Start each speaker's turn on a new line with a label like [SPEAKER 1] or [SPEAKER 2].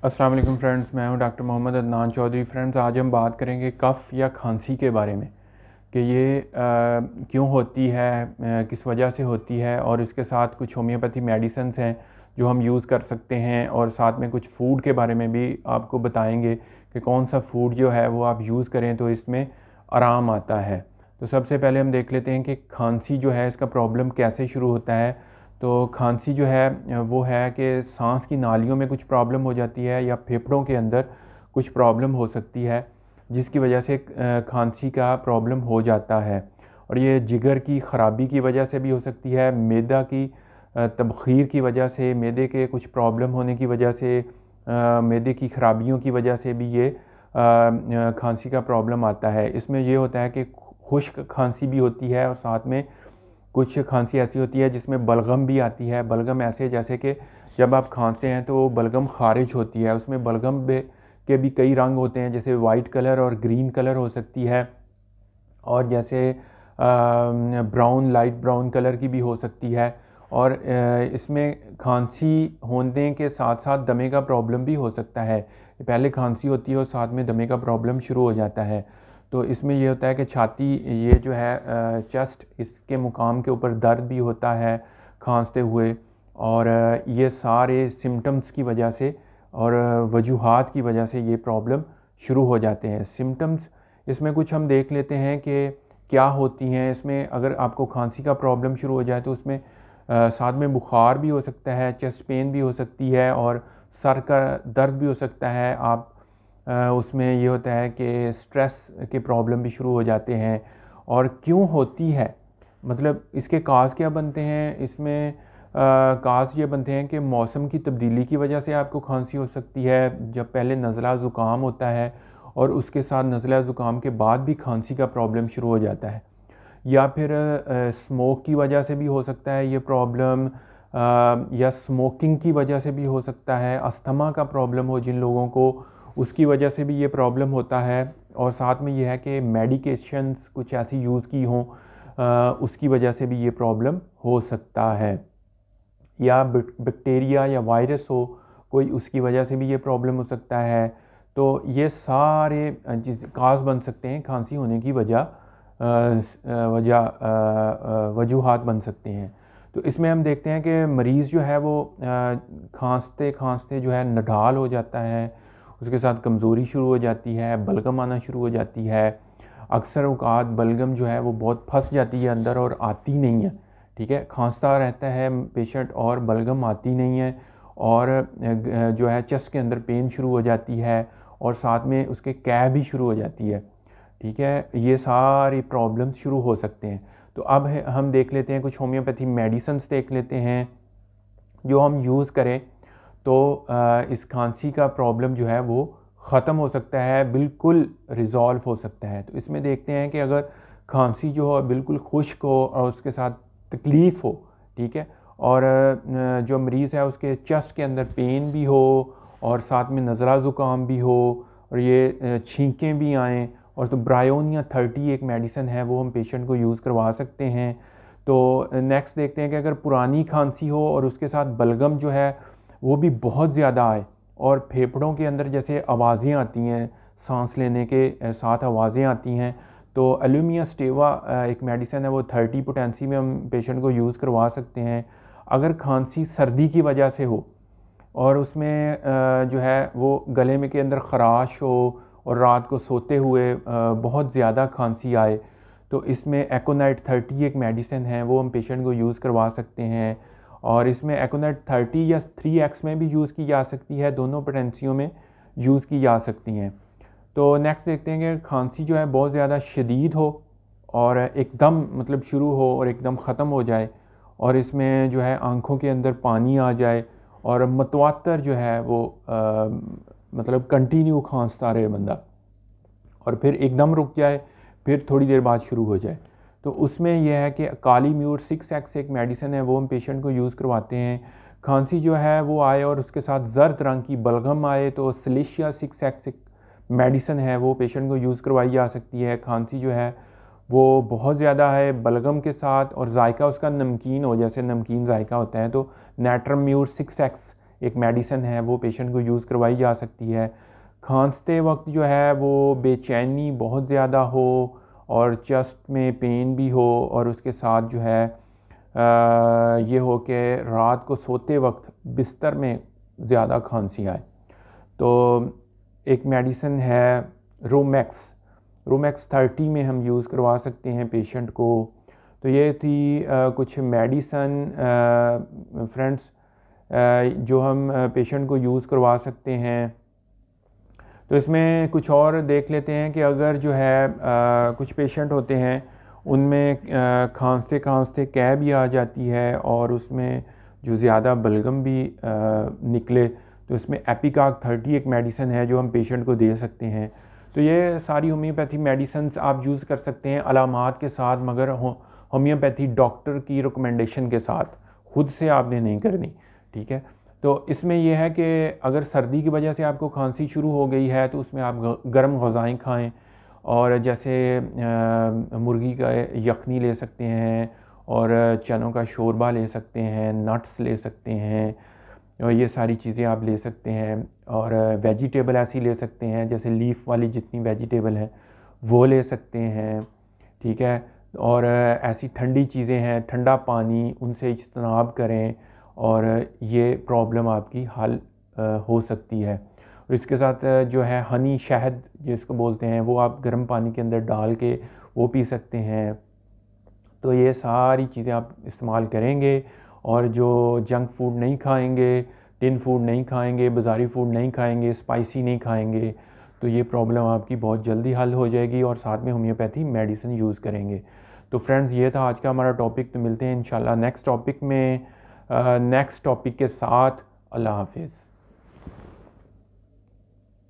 [SPEAKER 1] अस्सलाम वालेकुम फ्रेंड्स, मैं हूं डॉक्टर मोहम्मद अदनान चौधरी। फ्रेंड्स, आज हम बात करेंगे कफ़ या खांसी के बारे में कि ये क्यों होती है, किस वजह से होती है, और इसके साथ कुछ होम्योपैथी मेडिसिन्स हैं जो हम यूज़ कर सकते हैं, और साथ में कुछ फ़ूड के बारे में भी आपको बताएंगे कि कौन सा फ़ूड जो है वो आप यूज़ करें तो इसमें आराम आता है। तो सबसे पहले हम देख लेते हैं कि खांसी जो है इसका प्रॉब्लम कैसे शुरू होता है। तो खांसी जो है वो है कि सांस की नालियों में कुछ प्रॉब्लम हो जाती है या फेफड़ों के अंदर कुछ प्रॉब्लम हो सकती है, जिसकी वजह से खांसी का प्रॉब्लम हो जाता है। और ये जिगर की ख़राबी की वजह से भी हो सकती है, मैदा की तबख़ीर की वजह से, मैदे के कुछ प्रॉब्लम होने की वजह से, मैदे की ख़राबियों की वजह से भी ये खांसी का प्रॉब्लम आता है। इसमें ये होता है कि खुश्क खांसी भी होती है, और साथ में कुछ खांसी ऐसी होती है जिसमें बलगम भी आती है। बलगम ऐसे जैसे कि जब आप खांसते हैं तो बलगम खारिज होती है, उसमें बलगम के भी कई रंग होते हैं, जैसे वाइट कलर और ग्रीन कलर हो सकती है, और जैसे ब्राउन, लाइट ब्राउन कलर की भी हो सकती है। और इसमें खांसी होने के साथ साथ दमे का प्रॉब्लम भी हो सकता है। पहले खांसी होती है और साथ में दमे का प्रॉब्लम शुरू हो जाता है। तो इसमें ये होता है कि छाती, ये जो है चेस्ट, इसके मुकाम के ऊपर दर्द भी होता है खांसते हुए, और ये सारे सिम्टम्स की वजह से और वजूहात की वजह से ये प्रॉब्लम शुरू हो जाते हैं। सिम्टम्स इसमें कुछ हम देख लेते हैं कि क्या होती हैं। इसमें अगर आपको खांसी का प्रॉब्लम शुरू हो जाए तो उसमें साथ में बुखार भी हो सकता है, चेस्ट पेन भी हो सकती है, और सर का दर्द भी हो सकता है। आप उसमें ये होता है कि स्ट्रेस के प्रॉब्लम भी शुरू हो जाते हैं। और क्यों होती है, मतलब इसके काज क्या बनते हैं, इसमें काज ये बनते हैं कि मौसम की तब्दीली की वजह से आपको खांसी हो सकती है। जब पहले नज़ला ज़ुकाम होता है और उसके साथ नज़ला ज़ुकाम के बाद भी खांसी का प्रॉब्लम शुरू हो जाता है, या फिर स्मोक की वजह से भी हो सकता है ये प्रॉब्लम, या स्मोकिंग की वजह से भी हो सकता है। अस्थमा का प्रॉब्लम हो जिन लोगों को, उसकी वजह से भी ये प्रॉब्लम होता है। और साथ में ये है कि मेडिकेशंस कुछ ऐसी यूज़ की हों, उसकी वजह से भी ये प्रॉब्लम हो सकता है, या बैक्टीरिया या वायरस हो कोई, उसकी वजह से भी ये प्रॉब्लम हो सकता है। तो ये सारे काज बन सकते हैं खांसी होने की वजूहात बन सकते हैं। तो इसमें हम देखते हैं कि मरीज़ जो है वो खांसते खांसते जो है नढाल हो जाता है, उसके साथ कमज़ोरी शुरू हो जाती है, बलगम आना शुरू हो जाती है। अक्सर औक़ात बलगम जो है वो बहुत फंस जाती है अंदर और आती नहीं है। ठीक है, खांसता रहता है पेशेंट और बलगम आती नहीं है, और जो है चेस्ट के अंदर पेन शुरू हो जाती है, और साथ में उसके कैप भी शुरू हो जाती है। ठीक है, ये सारी प्रॉब्लम्स शुरू हो सकते हैं। तो अब हम देख लेते हैं कुछ होम्योपैथी मेडिसिन्स देख लेते हैं जो हम यूज़ करें तो इस खांसी का प्रॉब्लम जो है वो ख़त्म हो सकता है, बिल्कुल रिज़ॉल्व हो सकता है। तो इसमें देखते हैं कि अगर खांसी जो हो बिल्कुल खुश्क हो और उसके साथ तकलीफ़ हो, ठीक है, और जो मरीज़ है उसके चेस्ट के अंदर पेन भी हो, और साथ में नज़ला ज़ुकाम भी हो, और ये छींकें भी आएँ, और तो ब्रायोनिया 30 एक मेडिसिन है, वो हम पेशेंट को यूज़ करवा सकते हैं। तो नेक्स्ट देखते हैं कि अगर पुरानी खांसी हो और उसके साथ बलगम जो है वो भी बहुत ज़्यादा आए, और फेफड़ों के अंदर जैसे आवाज़ें आती हैं, सांस लेने के साथ आवाज़ें आती हैं, तो एल्यूमिया स्टेवा एक मेडिसिन है, वो 30 पोटेंसी में हम पेशेंट को यूज़ करवा सकते हैं। अगर खांसी सर्दी की वजह से हो और उसमें जो है वो गले में के अंदर ख़राश हो, और रात को सोते हुए बहुत ज़्यादा खांसी आए, तो इसमें एकोनाइट 30 एक मेडिसिन है, वो हम पेशेंट को यूज़ करवा सकते हैं। और इसमें एकोनाइट 30 या 3x में भी यूज़ की जा सकती है, दोनों पोटेंसियों में यूज़ की जा सकती हैं। तो नेक्स्ट देखते हैं कि खांसी जो है बहुत ज़्यादा शदीद हो और एकदम मतलब शुरू हो और एकदम ख़त्म हो जाए, और इसमें जो है आँखों के अंदर पानी आ जाए, और मतवातर जो है वो मतलब कंटिन्यू खांसता रहे बंदा, और फिर एकदम रुक जाए, फिर थोड़ी देर बाद शुरू हो जाए। तो उसमें यह है कि काली म्यूर 6x एक मेडिसिन है, वो हम पेशेंट को यूज़ करवाते हैं। खांसी जो है वो आए और उसके साथ जर्द रंग की बलगम आए, तो सिलिशिया 6x एक मेडिसिन है, वो पेशेंट को यूज़ करवाई जा सकती है। खांसी जो है वो बहुत ज़्यादा है बलगम के साथ, और जायका उसका नमकीन हो, जैसे नमकीन जायका होता है, तो नेट्रम म्यूर 6x एक मेडिसिन है वो पेशेंट को यूज़ करवाई जा सकती है। खांसते वक्त जो है वो बेचैनी बहुत ज़्यादा हो और चेस्ट में पेन भी हो और उसके साथ जो है ये हो कि रात को सोते वक्त बिस्तर में ज़्यादा खांसी आए, तो एक मेडिसिन है रोमैक्स 30 में हम यूज़ करवा सकते हैं पेशेंट को। तो ये थी कुछ मेडिसन फ्रेंड्स जो हम पेशेंट को यूज़ करवा सकते हैं। तो इसमें कुछ और देख लेते हैं कि अगर जो है कुछ पेशेंट होते हैं उनमें खांसते खांसते कैं भी आ जाती है और उसमें जो ज़्यादा बलगम भी निकले, तो इसमें एपिकाक 30 एक मेडिसिन है जो हम पेशेंट को दे सकते हैं। तो ये सारी होम्योपैथी मेडिसिन्स आप यूज़ कर सकते हैं अलामात के साथ, मगर होम्योपैथी डॉक्टर की रिकमेंडेशन के साथ, खुद से आपने नहीं करनी, ठीक है। तो इसमें यह है कि अगर सर्दी की वजह से आपको खांसी शुरू हो गई है तो उसमें आप गर्म ग़िज़ाएँ खाएँ, और जैसे मुर्गी का यखनी ले सकते हैं और चनों का शोरबा ले सकते हैं, नट्स ले सकते हैं, और ये सारी चीज़ें आप ले सकते हैं। और वेजिटेबल ऐसी ले सकते हैं जैसे लीफ वाली जितनी वेजिटेबल है वो ले सकते हैं, ठीक है। और ऐसी ठंडी चीज़ें हैं, ठंडा पानी, उनसे इज्तनाब करें और ये प्रॉब्लम आपकी हल हो सकती है। और इसके साथ जो है हनी, शहद जिसको बोलते हैं, वो आप गर्म पानी के अंदर डाल के वो पी सकते हैं। तो ये सारी चीज़ें आप इस्तेमाल करेंगे और जो जंक फूड नहीं खाएंगे, टिन फूड नहीं खाएंगे, बाज़ारी फूड नहीं खाएंगे, स्पाइसी नहीं खाएंगे, तो ये प्रॉब्लम आपकी बहुत जल्दी हल हो जाएगी। और साथ में होम्योपैथी मेडिसिन यूज़ करेंगे। तो फ्रेंड्स, ये था आज का हमारा टॉपिक। तो मिलते हैं इंशाल्लाह नेक्स्ट टॉपिक में नेक्स्ट टॉपिक के साथ। अल्लाह हाफिज़।